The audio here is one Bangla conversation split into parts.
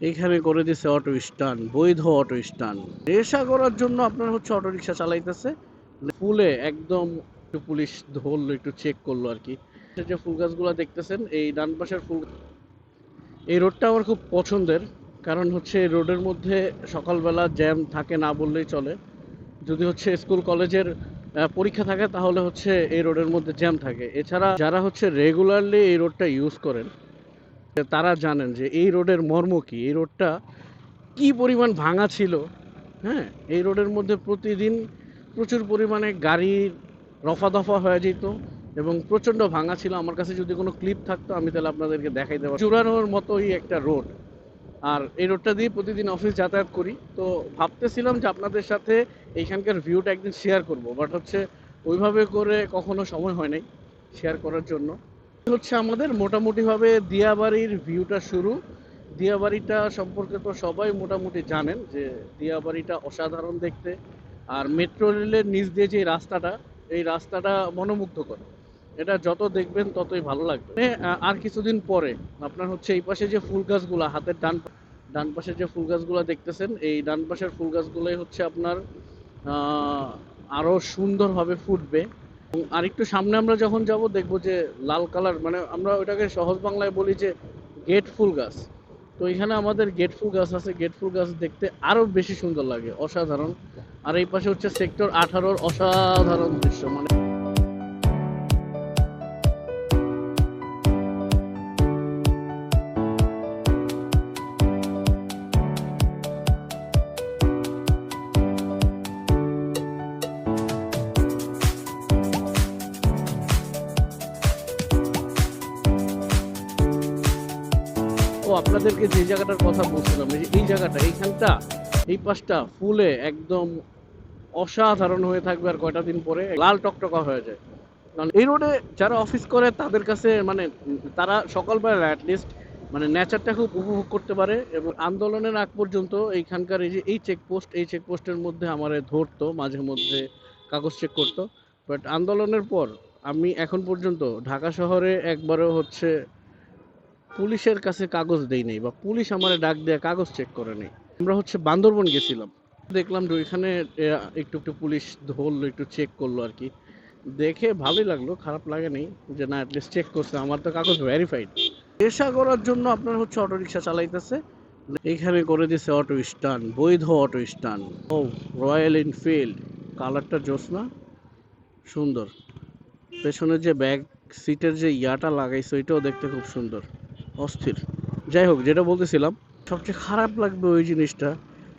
এইখানে করে দিছে অটো স্ট্যান্ড, বৈধ অটো স্ট্যান্ড। নেশা করার জন্য আপনার হচ্ছে অটো রিক্সা চালাইতেছে ফুলে একদম। একটু পুলিশ ধরলো, একটু চেক করলো আর কি। যে ফুল গাছগুলো দেখতেছেন, এই ডান পাশের ফুল, এই রোডটা আমার খুব পছন্দের। কারণ হচ্ছে এই রোডের মধ্যে সকালবেলা জ্যাম থাকে না বললেই চলে। যদি হচ্ছে স্কুল কলেজের পরীক্ষা থাকে তাহলে হচ্ছে এই রোডের মধ্যে জ্যাম থাকে। এছাড়া যারা হচ্ছে রেগুলারলি এই রোডটা ইউজ করেন তারা জানেন যে এই রোডের মর্ম কি, এই রোডটা কি পরিমাণ ভাঙা ছিল। হ্যাঁ, এই রোডের মধ্যে প্রতিদিন প্রচুর পরিমাণে গাড়ি রফা দফা হয়ে যেত এবং প্রচণ্ড ভাঙা ছিল। আমার কাছে যদি কোনো ক্লিপ থাকতো আমি তাহলে আপনাদেরকে দেখাই দেবো। চূড়ানোর মতোই একটা রোড। আর এই রোডটা দিয়ে প্রতিদিন অফিস যাতায়াত করি, তো ভাবতেছিলাম যে আপনাদের সাথে এইখানকার ভিউটা একদিন শেয়ার করব, বাট হচ্ছে ওইভাবে করে কখনো সময় হয় নাই শেয়ার করার জন্য। হচ্ছে আমাদের মোটামুটিভাবে দিয়াবাড়ির ভিউটা শুরু। দিয়াবাড়িটা সম্পর্কে তো সবাই মোটামুটি জানেন যে দিয়াবাড়িটা অসাধারণ দেখতে। আর মেট্রো রেলের নিচ দিয়ে যে রাস্তাটা, এই রাস্তাটা মনোমুগ্ধকর। এটা যত দেখবেন ততই ভালো লাগবে। আর কিছুদিন পরে আপনার হচ্ছে এই পাশে যে ফুল গাছগুলো, হাতের ডান পাশে যে ফুল গাছগুলো দেখতেছেন, এই ডান পাশের ফুল গাছগুলোই হচ্ছে আপনার আরো সুন্দরভাবে ফুটবে। এবং আরেকটু সামনে আমরা যখন যাব দেখব যে লাল কালার, মানে আমরা ওটাকে সহজ বাংলায় বলি যে গেট ফুল গাছ। তো এখানে আমাদের গেট ফুল গাছ আছে। গেট ফুল গাছ দেখতে আরো বেশি সুন্দর লাগে, অসাধারণ। আর এই পাশে হচ্ছে সেক্টর 18-র অসাধারণ দৃশ্য। মানে ও আপনাদেরকে যে জায়গাটার কথা বলছিলাম, এই জায়গাটা, এইখানটা, এই পাশটা ফুলে একদম অসাধারণ হয়ে থাকবে। আর কয়টা দিন পরে লাল টকটকা হয়ে যায়। কারণ এই রোডে যারা অফিস করে তাদের কাছে মানে তারা সকালবেলা অ্যাটলিস্ট মানে নেচারটা খুব উপভোগ করতে পারে। এবং আন্দোলনের আগ পর্যন্ত এইখানকার এই যে এই চেকপোস্ট, এই চেকপোস্টের মধ্যে আমারে ধরতো মাঝে মধ্যে, কাগজ চেক করতো। বাট আন্দোলনের পর আমি এখন পর্যন্ত ঢাকা শহরে একবারও হচ্ছে পুলিশের কাছে কাগজ দেই নাই, বা পুলিশ আমারে ডাক দেয়া কাগজ চেক করে নেই। আমরা হচ্ছে বান্দরবন গেছিলাম, দেখলাম যে ওইখানে একটু একটু পুলিশ ধরলো, একটু চেক করলো আর কি। দেখে ভালোই লাগলো, খারাপ লাগেনি যে না অ্যাটলিস্ট চেক করছে, আমার তো কাগজ ভেরিফাইড। পেশা করার জন্য আপনার হচ্ছে অটো রিক্সা চালাইতেছে। এইখানে করে দিছে অটো স্ট্যান্ড, বৈধ অটো স্ট্যান্ড। ও, রয়্যাল এনফিল্ড, কালারটা জোসনা, সুন্দর। পেছনে যে ব্যাক সিটের যে ইয়াটা লাগাইছে ওইটাও দেখতে খুব সুন্দর, অস্থির। যাই হোক, যেটা বলতেছিলাম, সবচেয়ে খারাপ লাগবে ওই জিনিসটা,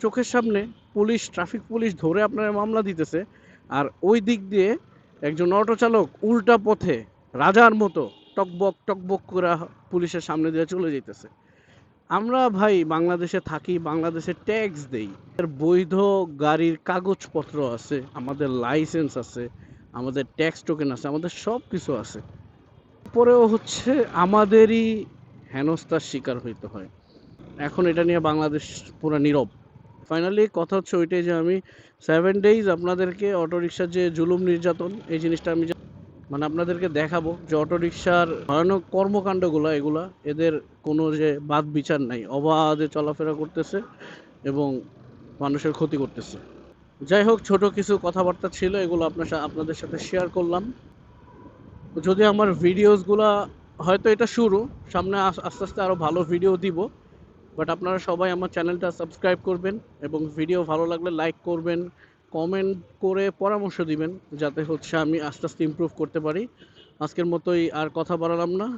চোখের সামনে পুলিশ, ট্রাফিক পুলিশ ধরে আপনার মামলা দিতেছে, আর ওই দিক দিয়ে একজন অটো চালক উল্টা পথে রাজার মতো টকবক টকবক করে পুলিশের সামনে দিয়ে চলে যেতেছে। আমরা ভাই বাংলাদেশে থাকি, বাংলাদেশে ট্যাক্স দেই, বৈধ গাড়ির কাগজপত্র আছে, আমাদের লাইসেন্স আছে, আমাদের ট্যাক্স টোকেন আছে, আমাদের সব কিছু আছে। পরেও হচ্ছে আমাদেরই হেনস্থার শিকার হইতে হয়। এখন এটা নিয়ে বাংলাদেশ পুরো নীরব। ফাইনালি কথা হচ্ছে ওইটাই যে আমি 7 days আপনাদেরকে অটোরিকশার যে জুলুম নির্যাতন, এই জিনিসটা আমি মানে আপনাদেরকে দেখাবো যে অটোরিকশার ভয়ানক কর্মকাণ্ডগুলো, এগুলা এদের কোনো যে বাদ বিচার নাই, অবাধে চলাফেরা করতেছে এবং মানুষের ক্ষতি করতেছে। যাই হোক, ছোট কিছু কথাবার্তা ছিল, এগুলো আপনাদের সাথে শেয়ার করলাম। যদি আমার ভিডিওসগুলা, হয়তো এটা শুরু, সামনে আস্তে আস্তে আরও ভালো ভিডিও দিব। বাট আপনারা সবাই আমার চ্যানেলটা সাবস্ক্রাইব করবেন এবং ভিডিও ভালো লাগলে লাইক করবেন, কমেন্ট করে পরামর্শ দিবেন, যাতে হচ্ছে আমি আস্তে আস্তে ইমপ্রুভ করতে পারি। আজকের মতোই আর কথা বাড়ালাম না।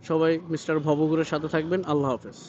সবাই মিস্টার ভবঘুরের সাথে থাকবেন। আল্লাহ হাফেজ।